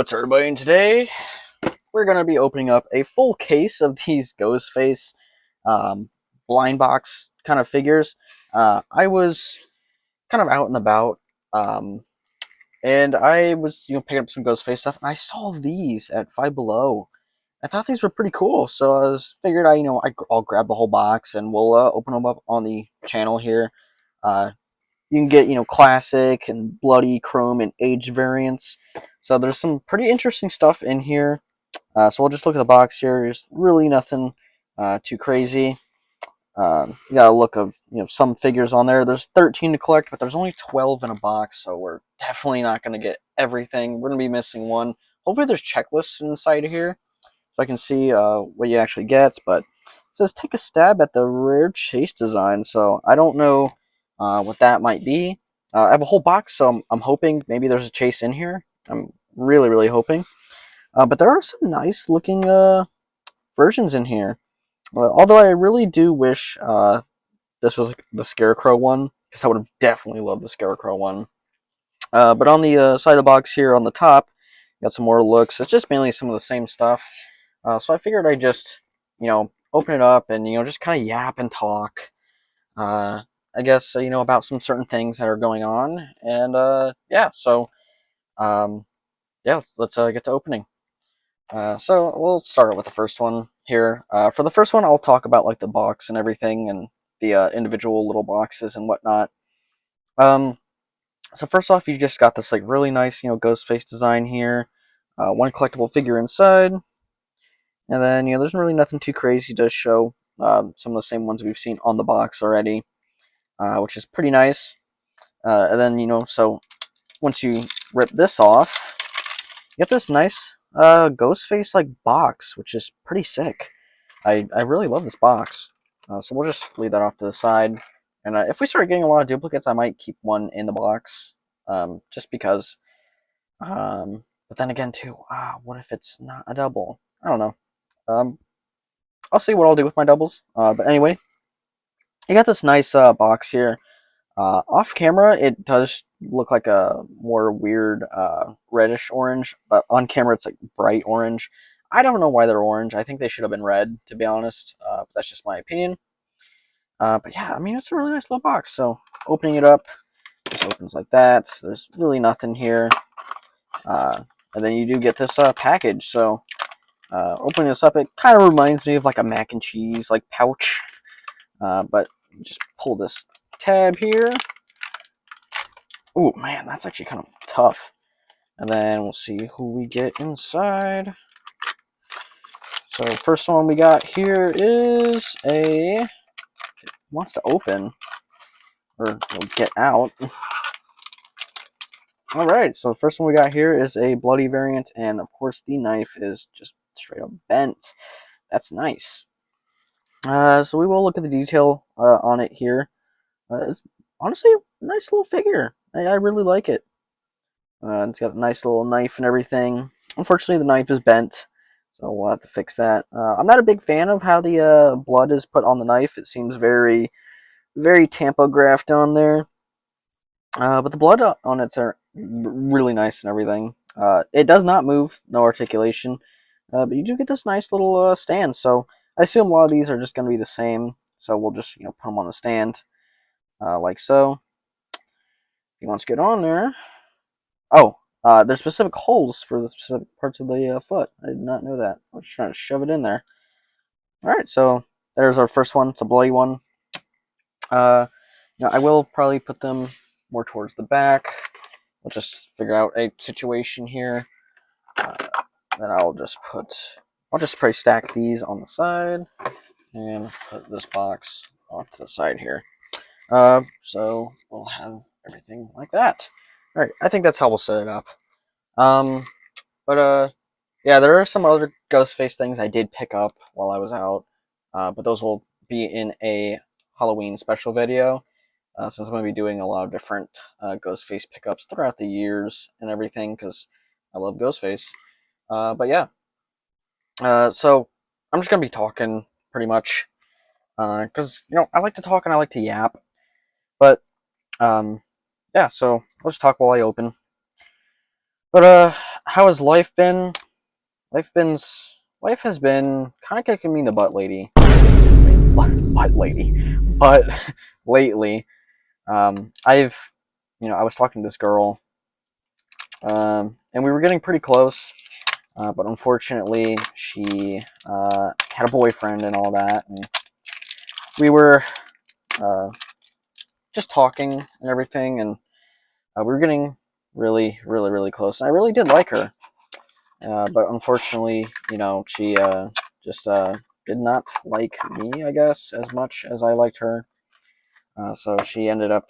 What's up, everybody? And today we're going to be opening up a full case of these Ghostface um, blind box kind of figures. I was kind of out and about, and I was picking up some Ghostface stuff, and I saw these at Five Below. I thought these were pretty cool, so I was figured I'll grab the whole box and we'll open them up on the channel here. Uh, you can get classic and bloody, chrome, and age variants. So there's some pretty interesting stuff in here. So we'll just look at the box here. There's really nothing too crazy. You got a look of some figures on there. There's 13 to collect, but there's only 12 in a box, so we're definitely not going to get everything. We're going to be missing one. Hopefully there's checklists inside of here, so I can see what you actually get. But it says take a stab at the rare chase design, so I don't know what that might be. I have a whole box, so I'm hoping maybe there's a chase in here. I'm really hoping. But there are some nice looking versions in here. Although I really do wish this was the Scarecrow one, because I would have definitely loved the Scarecrow one. But on the side of the box here on the top, got some more looks. It's just mainly some of the same stuff. So I figured I'd just, open it up and, just kind of yap and talk. I guess, about some certain things that are going on. And, yeah, so, yeah, let's get to opening. So we'll start with the first one here. For the first one, I'll talk about like the box and everything, and the individual little boxes and whatnot. So first off, you just got this like really nice, ghost face design here. One collectible figure inside, and then there's really nothing too crazy to show. Some of the same ones we've seen on the box already, which is pretty nice. And then so once you rip this off, you get this nice ghost face like box, which is pretty sick. I really love this box. So we'll just leave that off to the side. And if we start getting a lot of duplicates, I might keep one in the box. Just because. But then again, too, what if it's not a double? I don't know. I'll see what I'll do with my doubles. But anyway, you got this nice box here. Off camera, it does look like a more weird reddish orange, but on camera it's like bright orange. I don't know why they're orange. I think they should have been red, to be honest. But that's just my opinion. But yeah, I mean, it's a really nice little box. So opening it up, just opens like that. There's really nothing here. And then you do get this package. So opening this up, it kind of reminds me of like a mac and cheese like pouch. But just pull this tab here. Oh man, that's actually kind of tough. And then we'll see who we get inside. So first one we got here is a wants to open or get out. All right, so the first one we got here is a bloody variant, and of course the knife is just straight up bent. That's nice. So we will look at the detail on it here. It's honestly a nice little figure. I really like it. It's got a nice little knife and everything. Unfortunately, the knife is bent, so we'll have to fix that. I'm not a big fan of how the blood is put on the knife. It seems very, very tampographed on there. But the blood on it's are really nice and everything. It does not move, no articulation, but you do get this nice little stand. So I assume a lot of these are just going to be the same. So we'll just put them on the stand like so. If you want to get on there. Oh, there's specific holes for the specific parts of the foot. I did not know that. I was trying to shove it in there. Alright, so there's our first one. It's a bloody one. I will probably put them more towards the back. We'll just figure out a situation here. Then I'll just probably stack these on the side and put this box off to the side here. So we'll have everything like that. Alright, I think that's how we'll set it up. Yeah, there are some other Ghostface things I did pick up while I was out, but those will be in a Halloween special video, since I'm going to be doing a lot of different Ghostface pickups throughout the years and everything, because I love Ghostface. But yeah, so I'm just going to be talking pretty much, because, I like to talk and I like to yap, but, yeah, so I'll just talk while I open. But, how has life been? Life been life has been kind of kicking me in the butt, lady. Butt lady, but lately, I've, I was talking to this girl, and we were getting pretty close, but unfortunately, she had a boyfriend and all that, and we were uh, just talking and everything, and we were getting really, really, really close. And I really did like her, but unfortunately, she just did not like me, I guess, as much as I liked her. So she ended up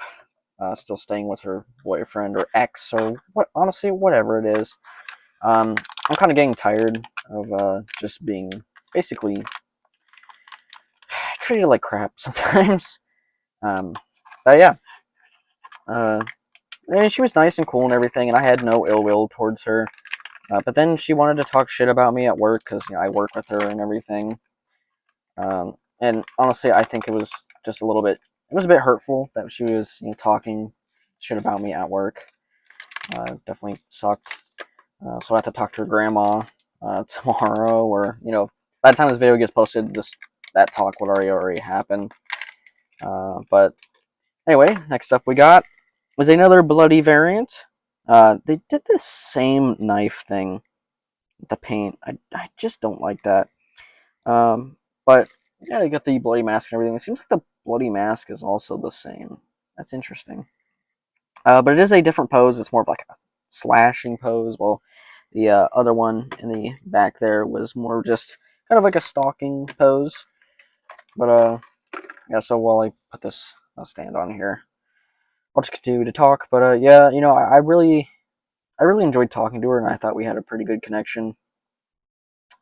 still staying with her boyfriend or ex or what. Honestly, whatever it is, I'm kind of getting tired of just being basically treated like crap sometimes. Um, but yeah, uh, and she was nice and cool and everything, and I had no ill will towards her. But then she wanted to talk shit about me at work because I work with her and everything. And honestly, I think it was just a little bit. It was a bit hurtful that she was talking shit about me at work. Definitely sucked. So I have to talk to her grandma tomorrow, or by the time this video gets posted, that talk would already happen. But anyway, next up we got was another bloody variant. They did the same knife thing with the paint. I just don't like that. But yeah, they got the bloody mask and everything. It seems like the bloody mask is also the same. That's interesting. But it is a different pose. It's more of like a slashing pose. Well, the other one in the back there was more just kind of like a stalking pose. But yeah. So while I put this stand on here, I'll just continue to talk. But yeah, I really enjoyed talking to her, and I thought we had a pretty good connection.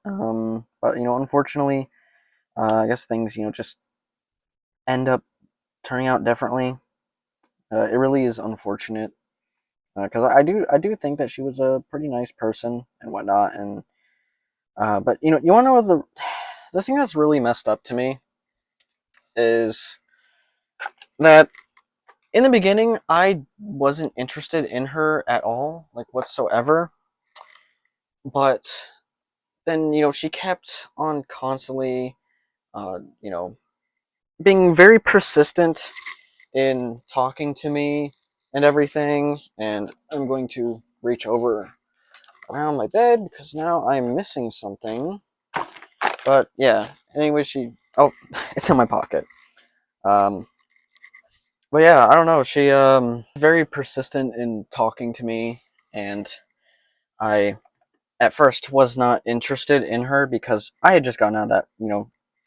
But unfortunately, I guess things just end up turning out differently. It really is unfortunate because I do think that she was a pretty nice person and whatnot, and but you want to know the thing that's really messed up to me is that in the beginning I wasn't interested in her at all, like whatsoever, but then she kept on constantly you know being very persistent in talking to me and everything, and I'm going to reach over around my bed because now I'm missing something. But yeah, anyway, it's in my pocket. Um, but yeah, I don't know. She very persistent in talking to me, and I at first was not interested in her because I had just gotten out of that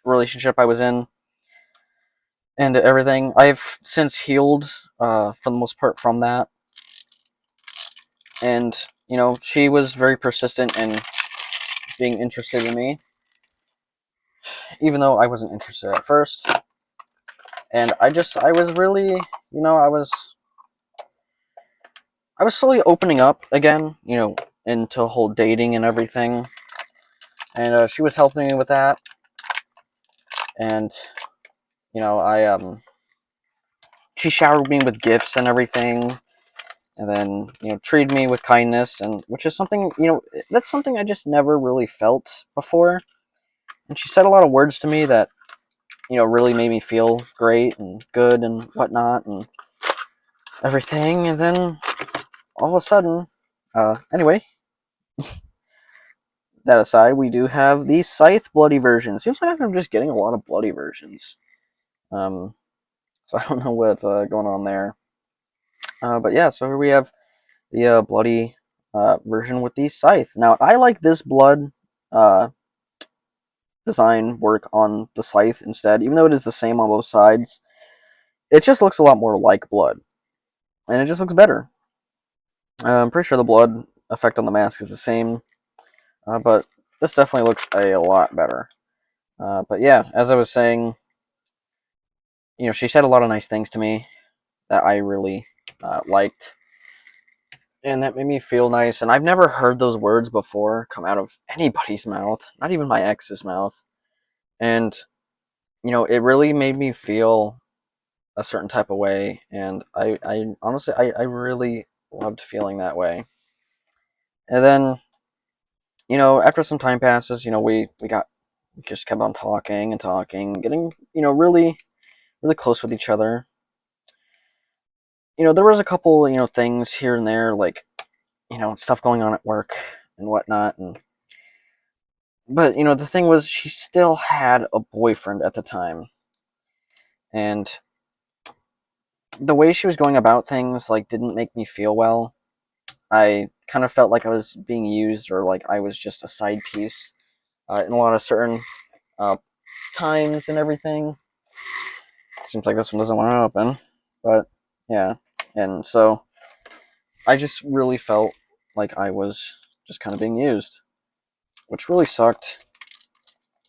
relationship I was in and everything. I've since healed for the most part from that, and she was very persistent in being interested in me, even though I wasn't interested at first. And I was really, I was slowly opening up again, into whole dating and everything. And she was helping me with that. And she showered me with gifts and everything, and then treated me with kindness, and which is something that's something I just never really felt before. And she said a lot of words to me that really made me feel great and good and whatnot and everything. And then all of a sudden, anyway, that aside, we do have the Scythe bloody version. Seems like I'm just getting a lot of bloody versions. Um, so I don't know what's going on there. But yeah, so here we have the bloody version with the Scythe. Now, I like this blood uh, design work on the Scythe instead, even though it is the same on both sides. It just looks a lot more like blood, and it just looks better. I'm pretty sure the blood effect on the mask is the same, but this definitely looks a lot better. But yeah, as I was saying, she said a lot of nice things to me that I really liked, and that made me feel nice. And I've never heard those words before come out of anybody's mouth, not even my ex's mouth. And it really made me feel a certain type of way, and I honestly, I really loved feeling that way. And then, after some time passes, we just kept on talking and talking, getting, really, really close with each other. There was a couple, things here and there, like, stuff going on at work and whatnot. But, the thing was, she still had a boyfriend at the time. And the way she was going about things, like, didn't make me feel well. I kind of felt like I was being used, or like I was just a side piece in a lot of certain uh, times and everything. Seems like this one doesn't want to open, but yeah. And so I just really felt like I was just kind of being used, which really sucked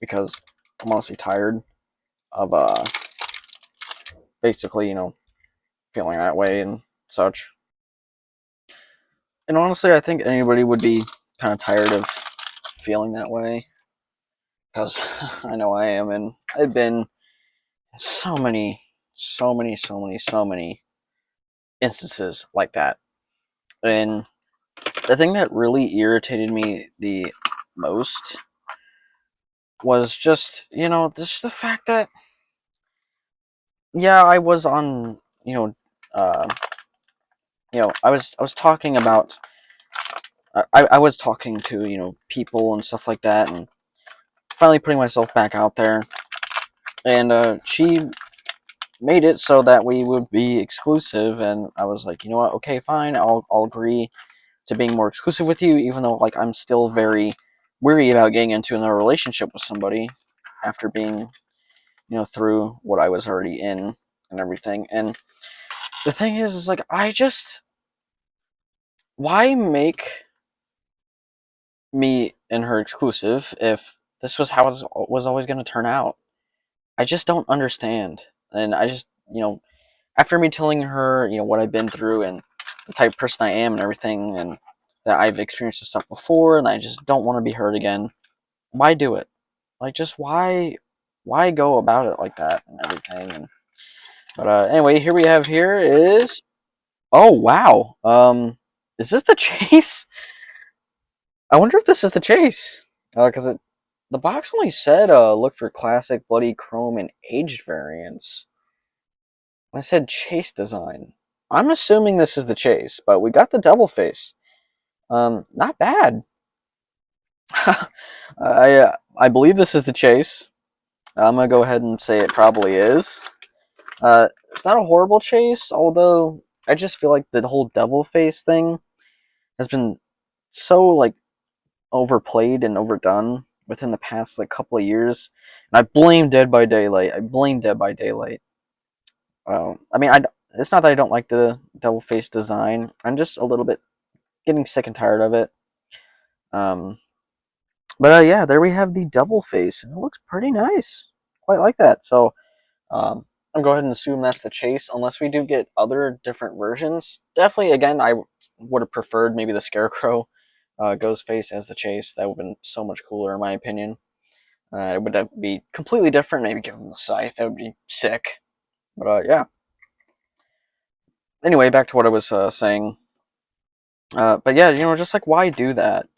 because I'm honestly tired of basically, feeling that way and such. And honestly, I think anybody would be kind of tired of feeling that way because I know I am, and I've been so many, so many, so many, so many instances like that. And the thing that really irritated me the most was just, just the fact that, yeah, I was on, uh, I was talking about, I was talking to, people and stuff like that, and finally putting myself back out there. And she made it so that we would be exclusive, and I was like, you know what, okay, fine, I'll agree to being more exclusive with you, even though like I'm still very weary about getting into another relationship with somebody after being, through what I was already in and everything. And the thing is like I just why make me and her exclusive if this was how it was always going to turn out? I just don't understand. And I just, after me telling her, what I've been through and the type of person I am and everything, and that I've experienced this stuff before, and I just don't want to be hurt again. Why do it? Like, just why go about it like that and everything? And but anyway, here we have here is oh wow, is this the chase? I wonder if this is the chase, because the box only said look for classic bloody chrome and aged variants. I said chase design. I'm assuming this is the chase, but we got the double face. Not bad. I believe this is the chase. I'm gonna go ahead and say it probably is. It's not a horrible chase, although I just feel like the whole devil face thing has been so like overplayed and overdone within the past like couple of years. And I blame Dead by Daylight. I blame Dead by Daylight. I mean, it's not that I don't like the devil face design. I'm just a little bit getting sick and tired of it. Um, but yeah, there we have the devil face, and it looks pretty nice. Quite like that. So I'm go ahead and assume that's the chase, unless we do get other different versions. Definitely, again, I would have preferred maybe the Scarecrow Ghostface as the chase. That would have been so much cooler, in my opinion. It would be completely different. Maybe give him the scythe. That would be sick. But yeah. Anyway, back to what I was saying. But yeah, just like why do that?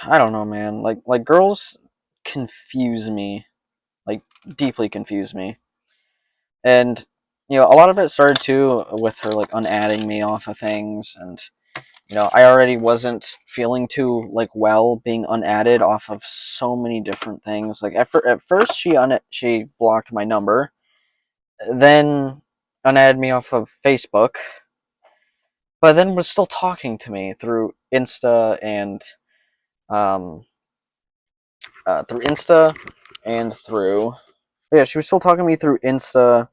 I don't know, man. Like girls confuse me, like deeply confuse me. And a lot of it started too with her like unadding me off of things, and I already wasn't feeling too like well being unadded off of so many different things. Like at first she blocked my number, then unadded me off of Facebook, but then was still talking to me through Insta and um through Insta and through yeah, she was still talking to me through Insta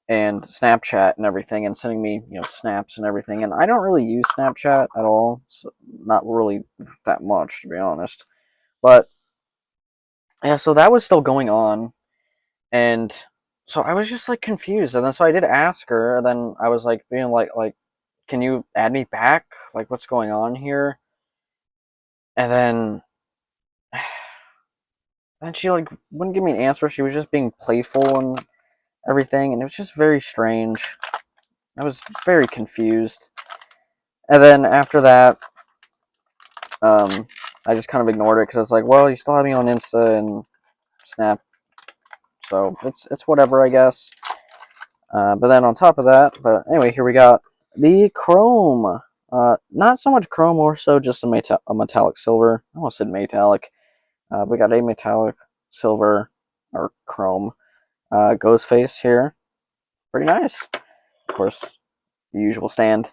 and Snapchat and everything, and sending me snaps and everything. And I don't really use Snapchat at all, so not really that much to be honest. But yeah, so that was still going on, and so I was just like confused. And then so I did ask her, and then I was like being like, can you add me back? Like, what's going on here? And then she like wouldn't give me an answer. She was just being playful and everything, and it was just very strange. I was very confused. And then after that, Um, I just kind of ignored it because I was like, well, you still have me on Insta and Snap, so it's whatever, I guess. But then on top of that, but anyway, here we got the chrome. Not so much chrome, more so just a metallic silver. I almost said metallic. We got a metallic silver or chrome ghost face here. Pretty nice. Of course, the usual stand.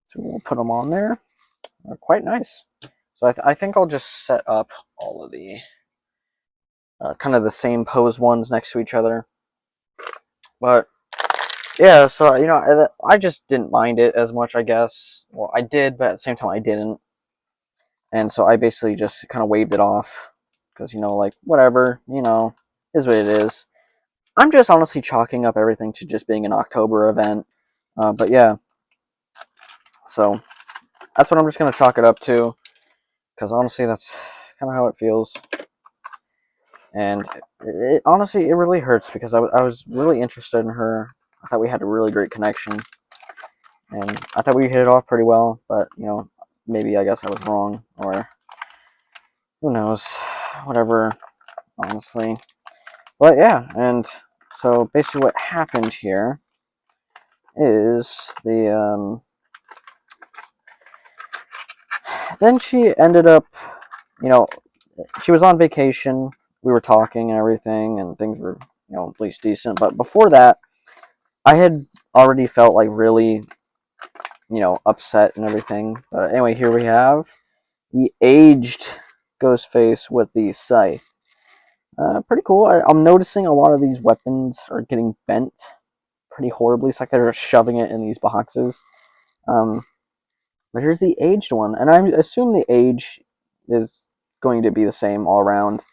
So we'll put them on there. Quite nice. So I think I'll just set up all of the kind of the same pose ones next to each other. But yeah, so I just didn't mind it as much, I guess. Well, I did, but at the same time I didn't. And so I basically just kind of waved it off because like whatever, is what it is. I'm just honestly chalking up everything to just being an October event. But yeah, so that's what I'm just gonna chalk it up to because honestly, that's kind of how it feels. And honestly, it really hurts because I was really interested in her. I thought we had a really great connection, and I thought we hit it off pretty well. But maybe I guess I was wrong, or who knows, whatever. Honestly, but yeah, and so basically, what happened here is then she ended up, you know, she was on vacation. We were talking and everything, and things were, at least decent. But before that, I had already felt like really, upset and everything. But anyway, here we have the aged Ghostface with the scythe. Pretty cool. I'm noticing a lot of these weapons are getting bent pretty horribly. It's like they're just shoving it in these boxes. Um, but here's the aged one, and I assume the age is going to be the same all around.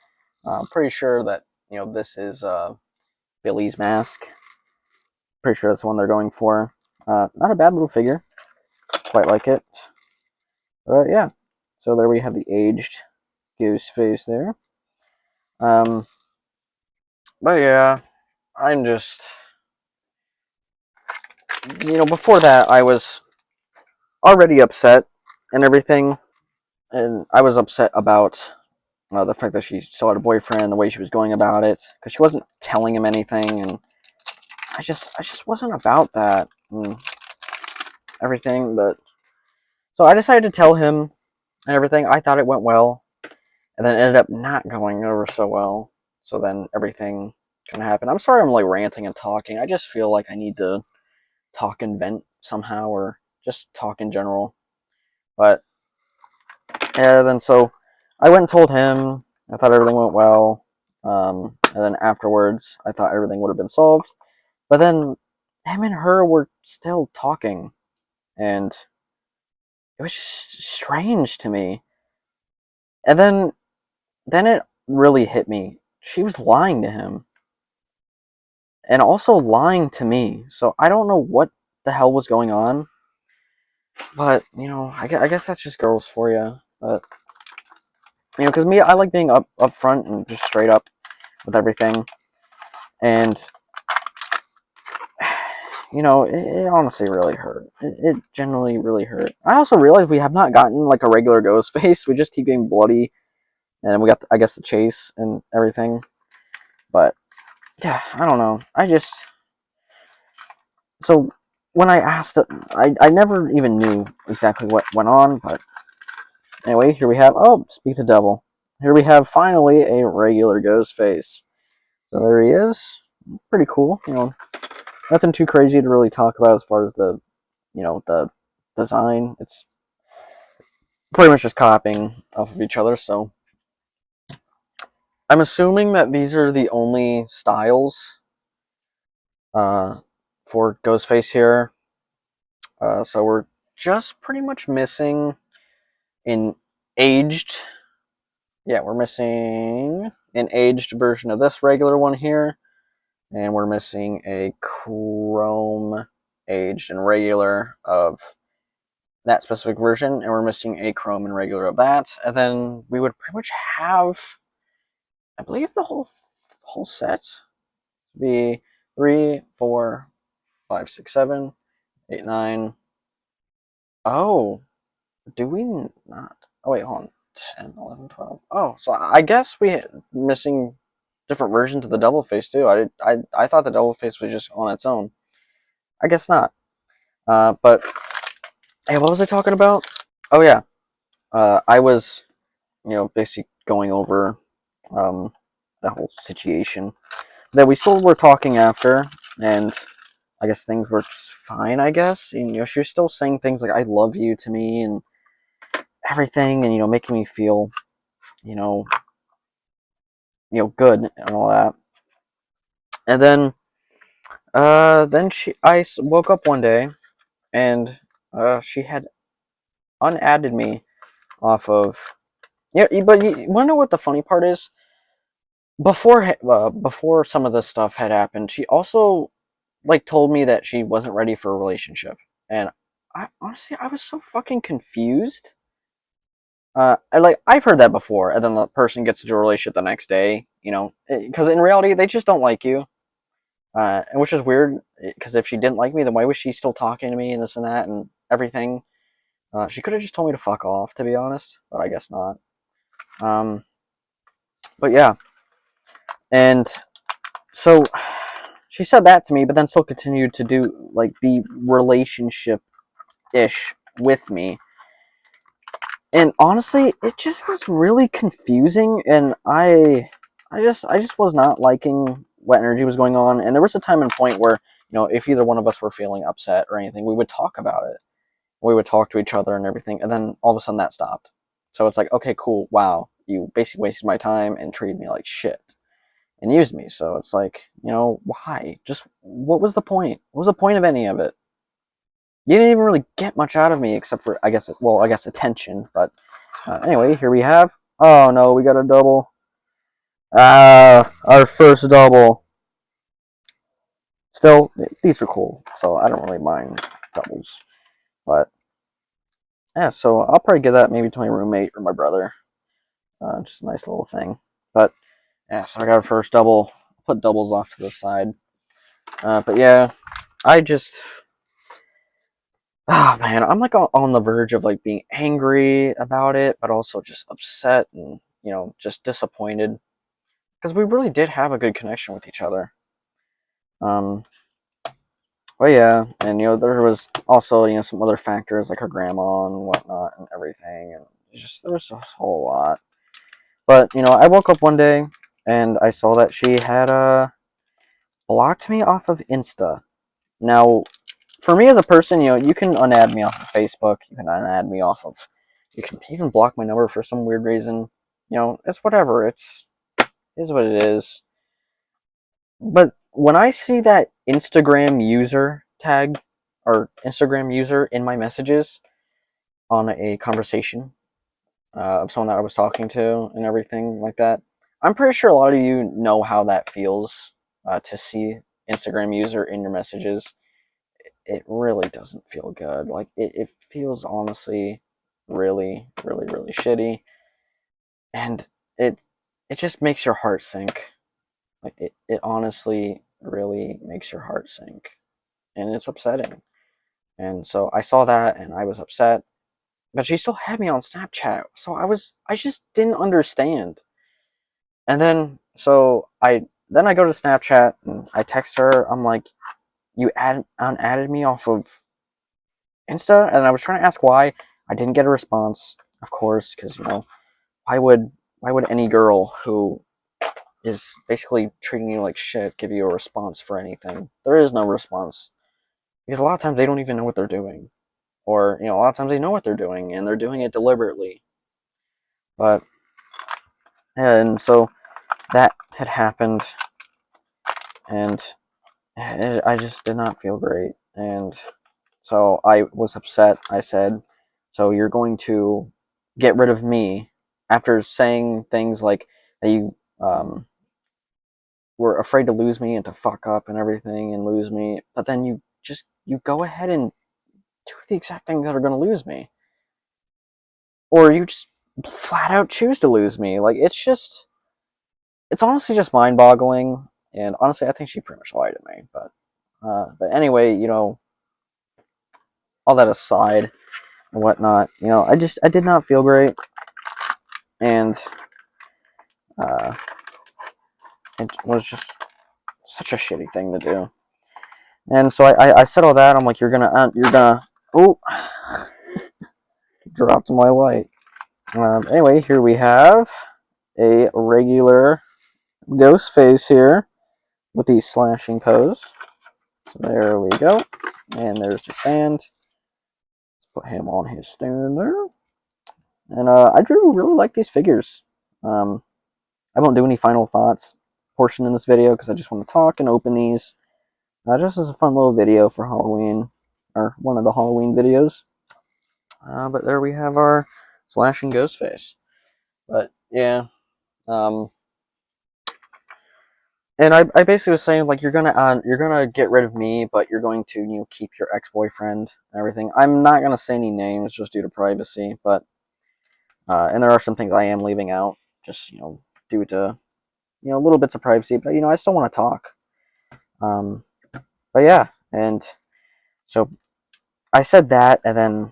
I'm pretty sure that this is Billy's mask. Pretty sure that's the one they're going for. Not a bad little figure. Quite like it. But yeah, so there we have the aged goose face there. Um, but yeah, I'm just before that I was already upset and everything, and I was upset about the fact that she still had a boyfriend, the way she was going about it, because she wasn't telling him anything, and I just wasn't about that and everything. But so I decided to tell him and everything. I thought it went well, and then it ended up not going over so well. So then everything kind of happened. I'm sorry I'm like ranting and talking. I just feel like I need to talk and vent somehow, or just talk in general. But yeah, then so I went and told him. I thought everything went well. And then afterwards, I thought everything would have been solved. But then him and her were still talking, and it was just strange to me. And then it really hit me. She was lying to him, and also lying to me. So I don't know what the hell was going on. But I guess that's just girls for you. But because me, I like being up front and just straight up with everything. And it honestly really hurt. It generally really hurt. I also realized we have not gotten like a regular ghost face. We just keep getting bloody, and we got I guess the chase and everything. But yeah, I don't know. So when I asked, I never even knew exactly what went on. But anyway, here we have. Oh, speak the devil. Here we have finally a regular ghost face. So there he is. Pretty cool. Nothing too crazy to really talk about as far as the design. It's pretty much just copying off of each other. So I'm assuming that these are the only styles for Ghostface here. So we're just pretty much missing an aged. Yeah, we're missing an aged version of this regular one here, and we're missing a chrome aged and regular of that specific version, and we're missing a chrome and regular of that, and then we would pretty much have, I believe, the whole set be 3, 4, 5, 6, 7, 8, 9. Oh, do we not? Oh wait, hold on. 10, 11, 12. Oh, so I guess we had missing different versions of the double face too. I thought the double face was just on its own. I guess not. But hey, what was I talking about? Oh yeah. I was, basically going over um the whole situation that we still were talking after, and I guess things were just fine. I guess, and, she was still saying things like "I love you" to me and everything, and making me feel, you know, good and all that. And then I woke up one day, and she had unadded me off of. Yeah, but you want to know what the funny part is? Before some of this stuff had happened, she also like told me that she wasn't ready for a relationship, and I honestly I was so fucking confused. I've heard that before, and then the person gets into a relationship the next day, because in reality they just don't like you, and which is weird. Because if she didn't like me, then why was she still talking to me and this and that and everything? She could have just told me to fuck off, to be honest, but I guess not. Um, but yeah, and so she said that to me, but then still continued to do like be relationship ish with me. And honestly, it just was really confusing, and I just was not liking what energy was going on. And there was a time and point where, if either one of us were feeling upset or anything, we would talk about it. We would talk to each other and everything, and then all of a sudden that stopped. So it's like, okay, cool, wow, you basically wasted my time and treated me like shit and used me. So it's like, why? Just what was the point? What was the point of any of it? You didn't even really get much out of me except for, I guess attention. But anyway, here we have. Oh no, we got a double. Our first double. Still, these are cool, so I don't really mind doubles. But yeah, so I'll probably give that maybe to my roommate or my brother. Just a nice little thing. But yeah, so I got our first double. Put doubles off to the side. But yeah, I just. Ah, man, I'm like on the verge of like being angry about it, but also just upset and just disappointed because we really did have a good connection with each other. Um, but yeah, and there was also some other factors like her grandma and whatnot and everything, and just there was a whole lot. But I woke up one day and I saw that she had blocked me off of Insta. Now, for me as a person, you can unadd me off of Facebook. You can unadd me off of. You can even block my number for some weird reason. It's whatever. Is what it is. But when I see that Instagram user tag or Instagram user in my messages on a conversation of someone that I was talking to and everything like that, I'm pretty sure a lot of you know how that feels to see Instagram user in your messages. It really doesn't feel good. Like it feels honestly really, really, really shitty. And it it just makes your heart sink. Like it honestly really makes your heart sink. And it's upsetting. And so I saw that and I was upset. But she still had me on Snapchat. So I just didn't understand. And then I go to Snapchat and I text her, I'm like, you unadded me off of Insta, and I was trying to ask why. I didn't get a response, of course, because why would any girl who is basically treating you like shit give you a response for anything? There is no response because a lot of times they don't even know what they're doing, or a lot of times they know what they're doing and they're doing it deliberately. But and so that had happened, and I just did not feel great, and so I was upset. I said, "So you're going to get rid of me after saying things like that you were afraid to lose me and to fuck up and everything and lose me, but then you go ahead and do the exact things that are going to lose me, or you just flat out choose to lose me. Like it's honestly just mind boggling. And honestly, I think she pretty much lied to me. But anyway, all that aside." and whatnot. You know, I did not feel great, and uh, it was just such a shitty thing to do. And so I said all that. I'm like, you're gonna. Oh, dropped my light. Anyway, here we have a regular ghost face here with the slashing pose. So there we go. And there's the stand. Let's put him on his stand there. And I do really like these figures. I won't do any final thoughts portion in this video because I just want to talk and open these. Just as a fun little video for Halloween, or one of the Halloween videos. But there we have our slashing ghost face. But yeah, and I basically was saying like you're gonna get rid of me, but you're going to keep your ex-boyfriend and everything. I'm not gonna say any names just due to privacy, but and there are some things I am leaving out just due to little bits of privacy, but I still want to talk. Um, but yeah, and so I said that, and then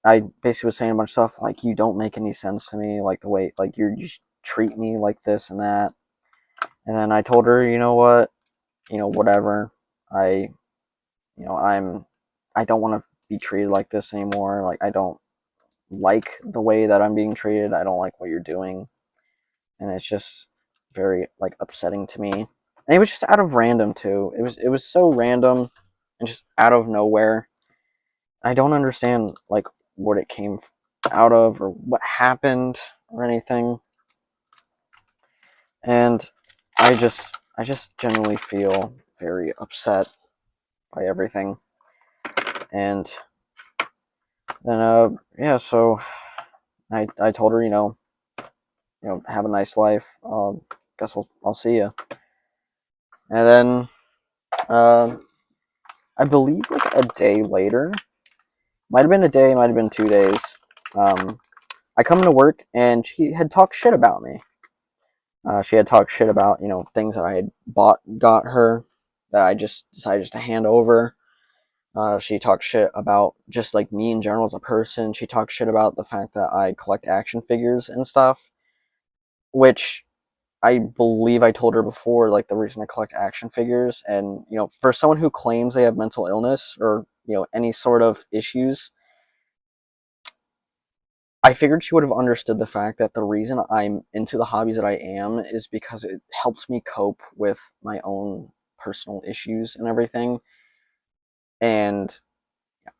I basically was saying a bunch of stuff like you don't make any sense to me, like the way like you just treat me like this and that. And then I told her, you know what, whatever. I, I don't want to be treated like this anymore. Like I don't like the way that I'm being treated. I don't like what you're doing, and it's just very like upsetting to me. And it was just out of random too. It was so random and just out of nowhere. I don't understand like what it came out of or what happened or anything. And I just generally feel very upset by everything. And then yeah, so I told her, have a nice life. Guess I'll see you. And then I believe like a day later, might have been a day, might have been 2 days. I come into work and she had talked shit about me. She had talked shit about things that I had got her that I just decided just to hand over. She talked shit about just like me in general as a person. She talked shit about the fact that I collect action figures and stuff, which I believe I told her before, like the reason I collect action figures. And for someone who claims they have mental illness or any sort of issues, I figured she would have understood the fact that the reason I'm into the hobbies that I am is because it helps me cope with my own personal issues and everything. And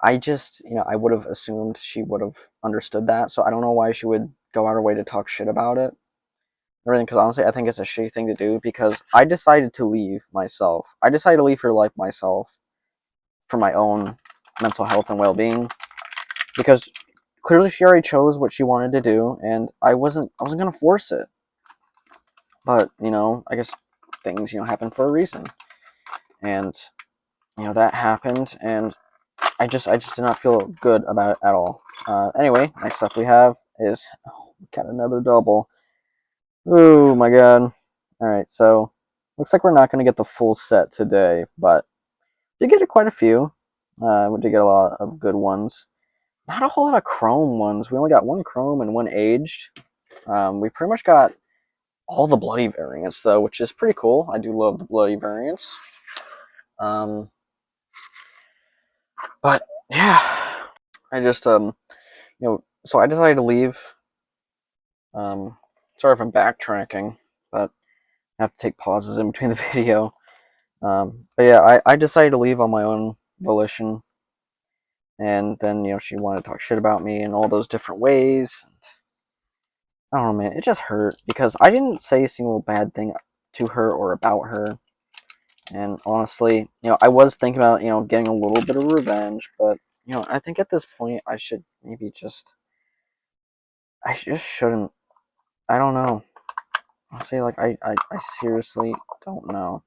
I just, I would have assumed she would have understood that. So I don't know why she would go out her way to talk shit about it. Everything, because honestly, I think it's a shitty thing to do because I decided to leave myself. I decided to leave her life myself for my own mental health and well-being because clearly she already chose what she wanted to do, and I wasn't gonna force it. But I guess things happen for a reason, and that happened, and I just did not feel good about it at all. Anyway, next up we have is got another double. Oh my god! All right, so looks like we're not gonna get the full set today, but we did get quite a few. We did get a lot of good ones. Not a whole lot of chrome ones. We only got one chrome and one aged. We pretty much got all the bloody variants though, which is pretty cool. I do love the bloody variants. But yeah, I just so I decided to leave. Sorry if I'm backtracking, but I have to take pauses in between the video. But yeah, I decided to leave on my own volition, and then she wanted to talk shit about me in all those different ways. I don't know, man. It just hurt because I didn't say a single bad thing to her or about her. And honestly, I was thinking about getting a little bit of revenge, but I think at this point I should maybe just I just shouldn't. I don't know. Honestly, like I seriously don't know.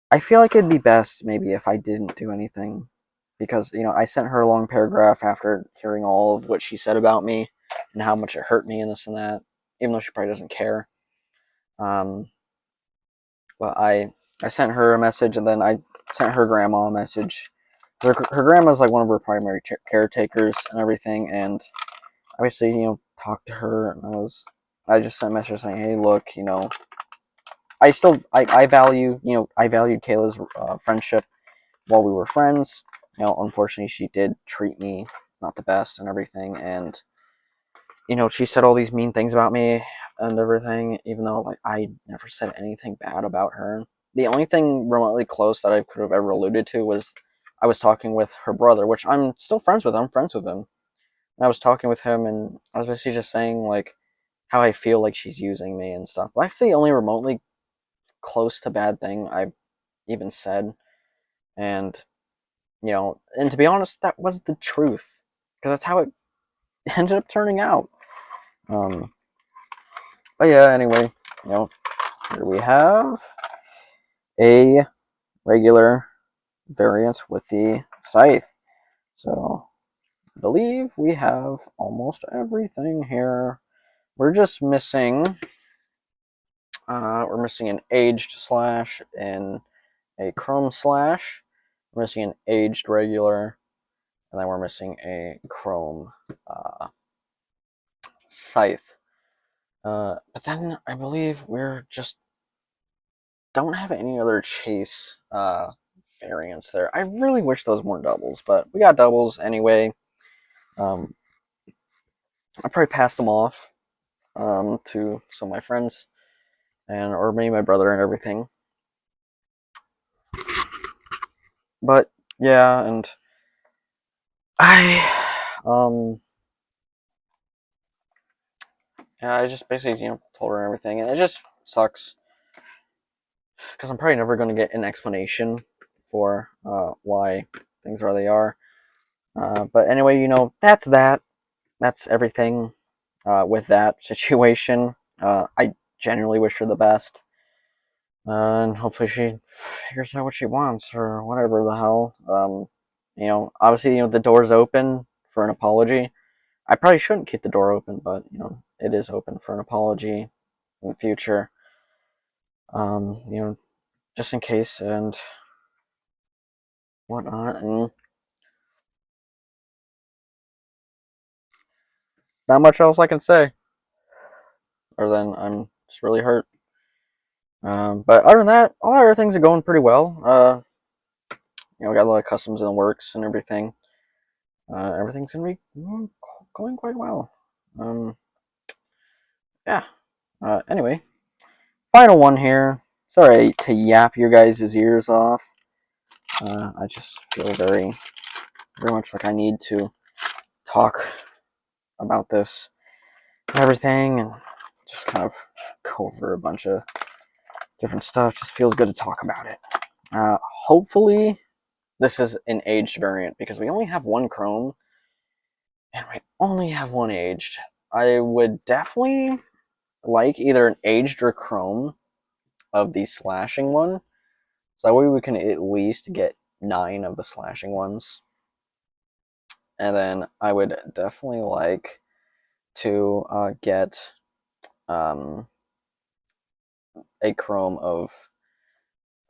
I feel like it'd be best maybe if I didn't do anything because I sent her a long paragraph after hearing all of what she said about me and how much it hurt me and this and that, even though she probably doesn't care. Um, but I sent her a message and then I sent her grandma a message her grandma's like one of her primary caretakers and everything, and obviously, talked to her, and I just sent a message saying, hey, look, I value, I valued Kayla's friendship while we were friends. Unfortunately, she did treat me not the best and everything, and she said all these mean things about me and everything, even though like I never said anything bad about her. The only thing remotely close that I could have ever alluded to was I was talking with her brother, which I'm still friends with. I'm friends with him. And I was talking with him, and I was basically just saying like how I feel like she's using me and stuff. That's the only remotely close to bad thing I've even said, and and to be honest, that was the truth because that's how it ended up turning out. Um, but yeah, anyway, here we have a regular variant with the scythe. So I believe we have almost everything here. We're just missing. We're missing an aged slash and a chrome slash. We're missing an aged regular, and then we're missing a chrome scythe. But then I believe we're just don't have any other chase variants there. I really wish those weren't doubles, but we got doubles anyway. I probably passed them off to some of my friends and or maybe my brother and everything. But yeah, and I yeah, I just basically told her everything, and it just sucks because I'm probably never going to get an explanation for why things are they are. But anyway, that's that. That's everything with that situation. I genuinely wish her the best. And hopefully she figures out what she wants or whatever the hell. Obviously, the door's open for an apology. I probably shouldn't keep the door open, but, it is open for an apology in the future. Just in case and whatnot. And not much else I can say, other than I'm just really hurt. But other than that, all other things are going pretty well. We got a lot of customs in the works and everything. Everything's gonna be going quite well. Yeah. Anyway, final one here. Sorry to yap your guys' ears off. I just feel very, very much like I need to talk about this and everything, and just kind of go over a bunch of different stuff. Just feels good to talk about it. Hopefully, this is an aged variant because we only have one chrome and we only have one aged. I would definitely like either an aged or chrome of the slashing one. So that way we can at least get 9 of the slashing ones. And then I would definitely like to get a chrome of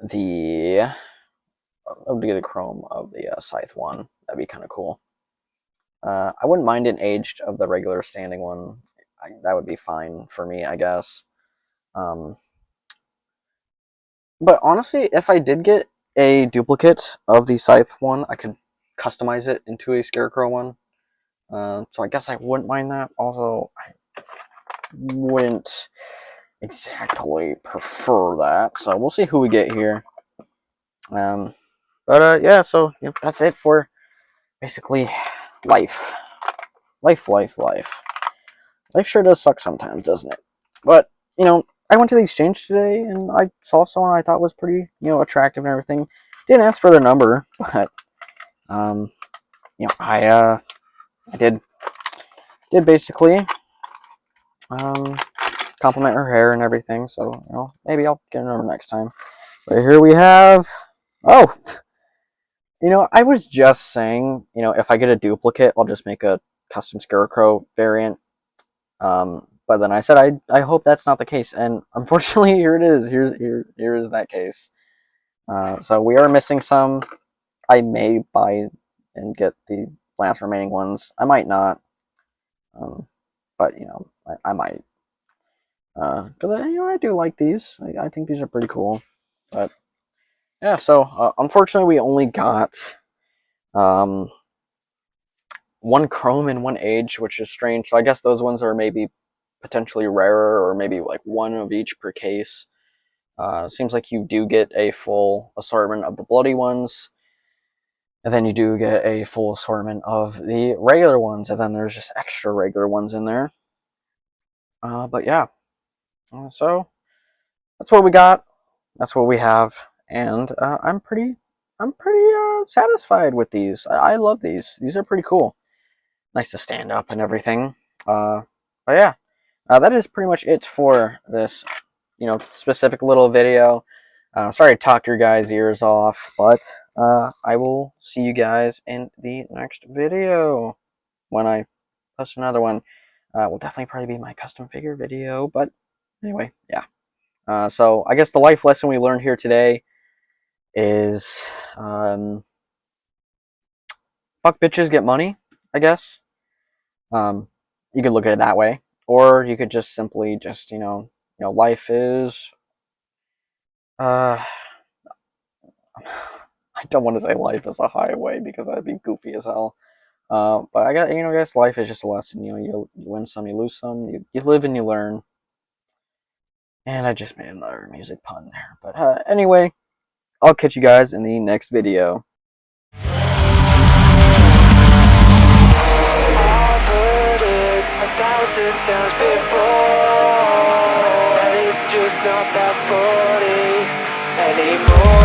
the scythe one. That'd be kind of cool. I wouldn't mind an aged of the regular standing one. That would be fine for me, I guess. But honestly, if I did get a duplicate of the scythe one, I could customize it into a scarecrow one. So I guess I wouldn't mind that. Although I wouldn't exactly prefer that. So we'll see who we get here. But yeah, so that's it for basically life. Life. Life sure does suck sometimes, doesn't it? But, I went to the exchange today and I saw someone I thought was pretty, attractive and everything. Didn't ask for their number, but, I did basically, compliment her hair and everything. So, maybe I'll get a number next time. But here we have, oh, I was just saying, if I get a duplicate, I'll just make a custom Scarecrow variant. But then I said I hope that's not the case, and unfortunately here it is. Here is that case. So we are missing some. I may buy and get the last remaining ones. I might not, but I might. Because I do like these. I think these are pretty cool. But yeah, so unfortunately, we only got um, one chrome and one age, which is strange. So I guess those ones are maybe potentially rarer, or maybe like one of each per case. Seems like you do get a full assortment of the bloody ones, and then you do get a full assortment of the regular ones, and then there's just extra regular ones in there. But yeah, so that's what we got. That's what we have, and I'm pretty satisfied with these. I love these. These are pretty cool. Nice to stand up and everything. But yeah, that is pretty much it for this, specific little video. Sorry to talk your guys' ears off, but I will see you guys in the next video when I post another one. Will definitely probably be my custom figure video, but anyway, yeah. So I guess the life lesson we learned here today is fuck bitches, get money, I guess. You could look at it that way, or you could just simply just life is uh I don't want to say life is a highway because that'd be goofy as hell. But I guess life is just a lesson. You win some, you lose some. You live and you learn. And I just made another music pun there. But anyway, I'll catch you guys in the next video. I've heard it 1,000 times before, and it's just not that funny anymore.